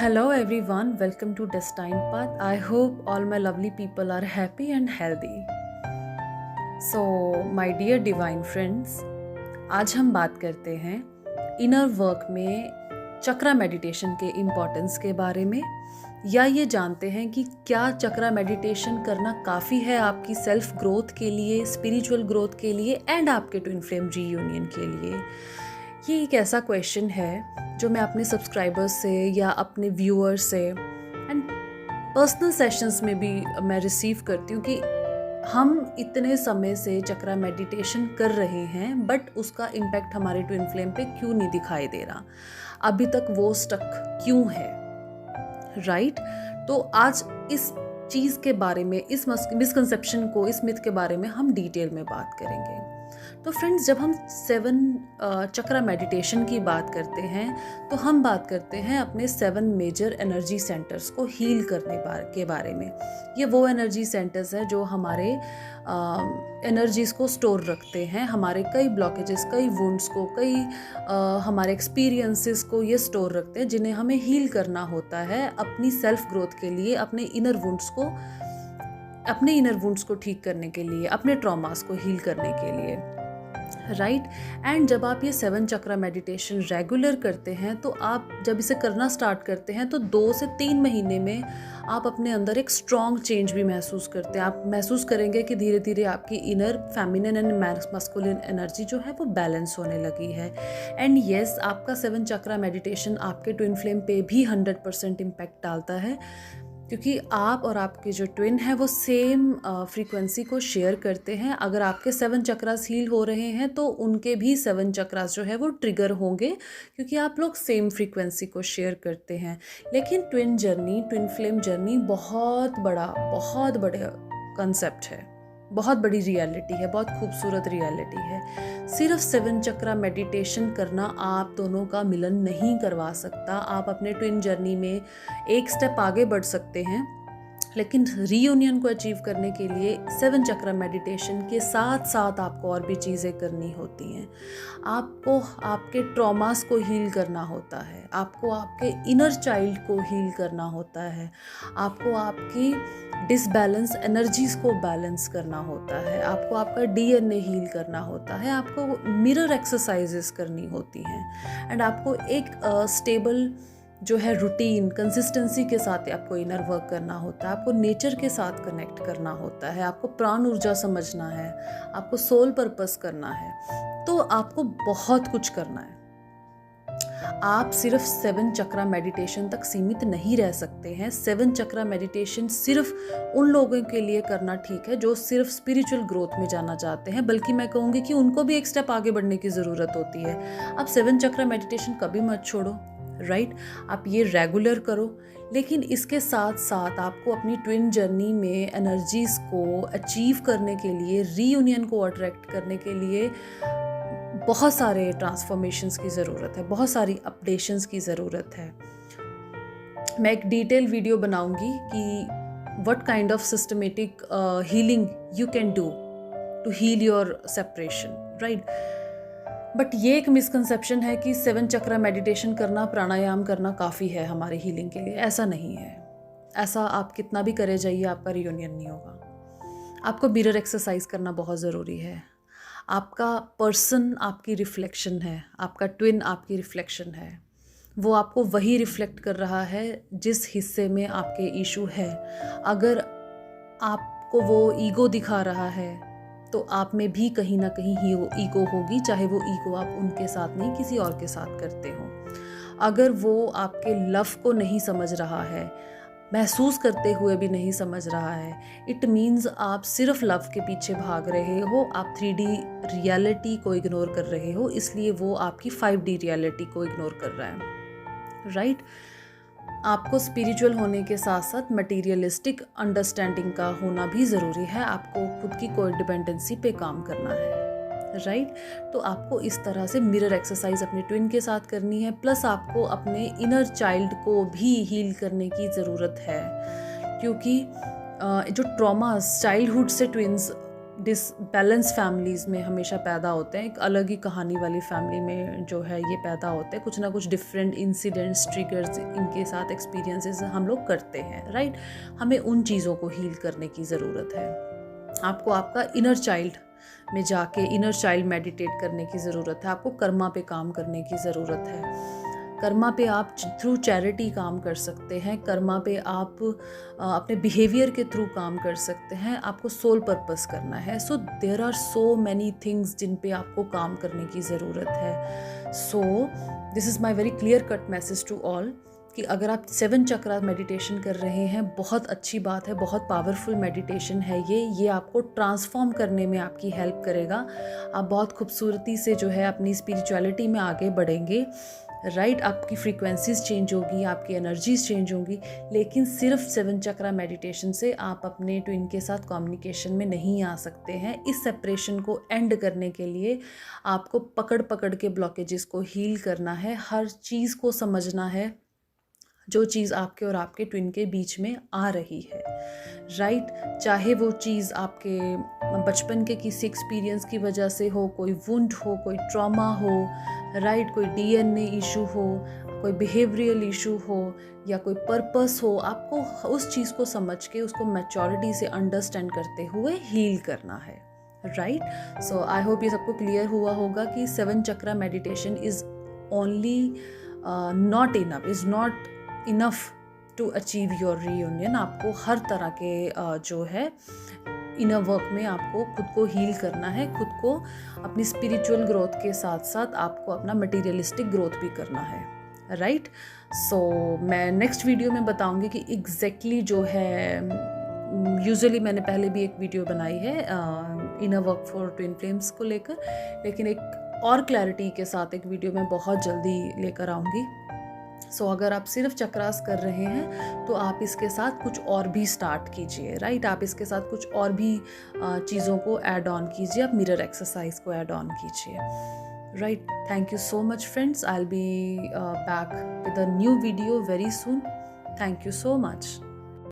Hello everyone, welcome to Destined Path. I hope all my lovely people are happy and healthy. So, my dear divine friends, आज हम बात करते हैं inner work में चक्रा meditation के importance के बारे में, या ये जानते हैं कि क्या चक्रा मेडिटेशन करना काफ़ी है आपकी सेल्फ ग्रोथ के लिए, स्पिरिचुअल ग्रोथ के लिए एंड आपके ट्विन फ्लेम रीयूनियन के लिए। ये एक ऐसा क्वेश्चन है जो मैं अपने सब्सक्राइबर्स से या अपने व्यूअर्स से एंड पर्सनल सेशंस में भी मैं रिसीव करती हूँ कि हम इतने समय से चक्रा मेडिटेशन कर रहे हैं बट उसका इम्पैक्ट हमारे ट्विन फ्लेम पे क्यों नहीं दिखाई दे रहा, अभी तक वो स्टक क्यों है, राइट? तो आज इस चीज़ के बारे में, इस मिसकंसेप्शन को, इस मिथ के बारे में हम डिटेल में बात करेंगे। तो फ्रेंड्स, जब हम 7 चक्रा मेडिटेशन की बात करते हैं तो हम बात करते हैं अपने 7 मेजर एनर्जी सेंटर्स को हील करने के बारे में। ये वो एनर्जी सेंटर्स हैं जो हमारे एनर्जीज़ को स्टोर रखते हैं, हमारे कई ब्लॉकेजेस, कई वुंड्स को, कई हमारे एक्सपीरियंसेस को ये स्टोर रखते हैं, जिन्हें हमें हील करना होता है अपनी सेल्फ ग्रोथ के लिए, अपने इनर वुंड्स को ठीक करने के लिए, अपने ट्रॉमास को हील करने के लिए, राइट? एंड जब आप ये 7 चक्रा मेडिटेशन रेगुलर करते हैं तो आप जब इसे करना स्टार्ट करते हैं तो 2 से 3 महीने में आप अपने अंदर एक स्ट्रॉन्ग चेंज भी महसूस करते हैं। आप महसूस करेंगे कि धीरे धीरे आपकी inner feminine and masculine energy जो है वो बैलेंस होने लगी है। एंड येस, आपका 7 चक्रा मेडिटेशन आपके ट्विन फ्लेम पे भी 100% इम्पैक्ट डालता है, क्योंकि आप और आपके जो ट्विन है वो सेम फ्रीक्वेंसी को शेयर करते हैं। अगर आपके 7 चक्रास हील हो रहे हैं तो उनके भी 7 चक्रास जो है वो ट्रिगर होंगे, क्योंकि आप लोग सेम फ्रीक्वेंसी को शेयर करते हैं। लेकिन ट्विन फ्लेम जर्नी बहुत बड़ा कंसेप्ट है, बहुत बड़ी रियलिटी है, बहुत खूबसूरत रियलिटी है। सिर्फ 7 चक्रा मेडिटेशन करना आप दोनों का मिलन नहीं करवा सकता। आप अपने ट्विन जर्नी में एक स्टेप आगे बढ़ सकते हैं, लेकिन रीयूनियन को अचीव करने के लिए 7 चक्रा मेडिटेशन के साथ साथ आपको और भी चीज़ें करनी होती हैं। आपको आपके ट्रॉमास को हील करना होता है, आपको आपके इनर चाइल्ड को हील करना होता है, आपको आपकी डिसबैलेंस एनर्जीज़ को बैलेंस करना होता है, आपको आपका डीएनए हील करना होता है, आपको मिरर एक्सरसाइजेस करनी होती हैं, एंड आपको एक स्टेबल जो है रूटीन, कंसिस्टेंसी के साथ आपको इनर वर्क करना होता है, आपको नेचर के साथ कनेक्ट करना होता है, आपको प्राण ऊर्जा समझना है, आपको सोल पर्पस करना है, तो आपको बहुत कुछ करना है। आप सिर्फ 7 चक्रा मेडिटेशन तक सीमित नहीं रह सकते हैं। 7 चक्रा मेडिटेशन सिर्फ उन लोगों के लिए करना ठीक है जो सिर्फ स्पिरिचुअल ग्रोथ में जाना चाहते हैं, बल्कि मैं कहूँगी कि उनको भी एक स्टेप आगे बढ़ने की ज़रूरत होती है। आप 7 चक्रा मेडिटेशन कभी मत छोड़ो, राइट? आप ये रेगुलर करो, लेकिन इसके साथ साथ आपको अपनी ट्विन जर्नी में एनर्जीज़ को अचीव करने के लिए, रीयूनियन को अट्रैक्ट करने के लिए बहुत सारे ट्रांसफॉर्मेशंस की ज़रूरत है, बहुत सारी अपडेशंस की ज़रूरत है। मैं एक डिटेल वीडियो बनाऊंगी कि what kind of systematic healing you can do to heal your separation, right? But ये एक मिसकंसेप्शन है कि 7 चक्रा मेडिटेशन करना, प्राणायाम करना काफ़ी है हमारे हीलिंग के लिए। ऐसा नहीं है। ऐसा आप कितना भी करे जाइए, आपका रियूनियन नहीं होगा। आपको मिरर एक्सरसाइज करना बहुत ज़रूरी है। आपका पर्सन आपकी रिफ्लेक्शन है, आपका ट्विन आपकी रिफ्लेक्शन है। वो आपको वही रिफ्लेक्ट कर रहा है जिस हिस्से में आपके इशू है। अगर आपको वो ईगो दिखा रहा है तो आप में भी कहीं ना कहीं ही वो ईगो होगी, चाहे वो ईगो आप उनके साथ नहीं, किसी और के साथ करते हो। अगर वो आपके लव को नहीं समझ रहा है, महसूस करते हुए भी नहीं समझ रहा है, इट मीन्स आप सिर्फ लव के पीछे भाग रहे हो, आप 3D रियलिटी को इग्नोर कर रहे हो, इसलिए वो आपकी 5D रियलिटी को इग्नोर कर रहा है, राइट? आपको स्पिरिचुअल होने के साथ साथ मटीरियलिस्टिक अंडरस्टैंडिंग का होना भी ज़रूरी है। आपको खुद की कोडिपेंडेंसी पे काम करना है, राइट? तो आपको इस तरह से मिरर एक्सरसाइज अपने ट्विन के साथ करनी है, प्लस आपको अपने इनर चाइल्ड को भी हील करने की ज़रूरत है, क्योंकि जो ट्रॉमास चाइल्डहुड से ट्विन्स डिसबैलेंस फैमिलीज़ में हमेशा पैदा होते हैं, एक अलग ही कहानी वाली फैमिली में जो है ये पैदा होते हैं, कुछ ना कुछ डिफरेंट इंसिडेंट्स, ट्रिगर्स इनके साथ एक्सपीरियंसेस हम लोग करते हैं, राइट। हमें उन चीज़ों को हील करने की ज़रूरत है। आपको आपका इनर चाइल्ड में जाके इनर चाइल्ड मेडिटेट करने की ज़रूरत है, आपको कर्मा पे काम करने की ज़रूरत है। कर्मा पे आप थ्रू चैरिटी काम कर सकते हैं, कर्मा पे आप अपने बिहेवियर के थ्रू काम कर सकते हैं, आपको सोल पर्पस करना है। So there are so many things जिन पे आपको काम करने की ज़रूरत है। So this is my very clear cut message to all कि अगर आप 7 चक्रा मेडिटेशन कर रहे हैं, बहुत अच्छी बात है, बहुत पावरफुल मेडिटेशन है ये आपको ट्रांसफॉर्म करने में आपकी हेल्प करेगा। आप बहुत खूबसूरती से जो है अपनी स्पिरिचुअलिटी में आगे बढ़ेंगे, राइट। आपकी फ्रीक्वेंसीज चेंज होगी, आपकी एनर्जीज चेंज होंगी, लेकिन सिर्फ 7 चक्रा मेडिटेशन से आप अपने ट्विन के साथ कम्युनिकेशन में नहीं आ सकते हैं। इस सेपरेशन को एंड करने के लिए आपको पकड़ पकड़ के ब्लॉकेजेस को हील करना है, हर चीज़ को समझना है जो चीज़ आपके और आपके ट्विन के बीच में आ रही है, राइट। चाहे वो चीज़ आपके बचपन के किसी एक्सपीरियंस की वजह से हो, कोई वुंड हो, कोई ट्रॉमा हो, राइट, कोई डीएनए इशू हो, कोई बिहेवियरल इशू हो या कोई पर्पस हो, आपको उस चीज़ को समझ के उसको मैच्योरिटी से अंडरस्टैंड करते हुए हील करना है, राइट। सो आई होप ये सबको क्लियर हुआ होगा कि 7 chakra meditation is only not enough to achieve your reunion. आपको हर तरह के जो है इनर वर्क में आपको खुद को हील करना है, खुद को अपनी स्पिरिचुअल ग्रोथ के साथ साथ आपको अपना मटेरियलिस्टिक ग्रोथ भी करना है, राइट। सो मैं नेक्स्ट वीडियो में बताऊंगी कि एग्जैक्टली जो है, यूजुअली मैंने पहले भी एक वीडियो बनाई है inner work for twin flames को लेकर, लेकिन एक और क्लैरिटी के साथ एक वीडियो मैं बहुत जल्दी लेकर आऊँगी। सो अगर आप सिर्फ चक्रास कर रहे हैं तो आप इसके साथ कुछ और भी स्टार्ट कीजिए, राइट। आप इसके साथ कुछ और भी चीज़ों को ऐड ऑन कीजिए, आप मिरर एक्सरसाइज को ऐड ऑन कीजिए, right. Thank you so much friends, I will be back with a new video very soon. Thank you so much.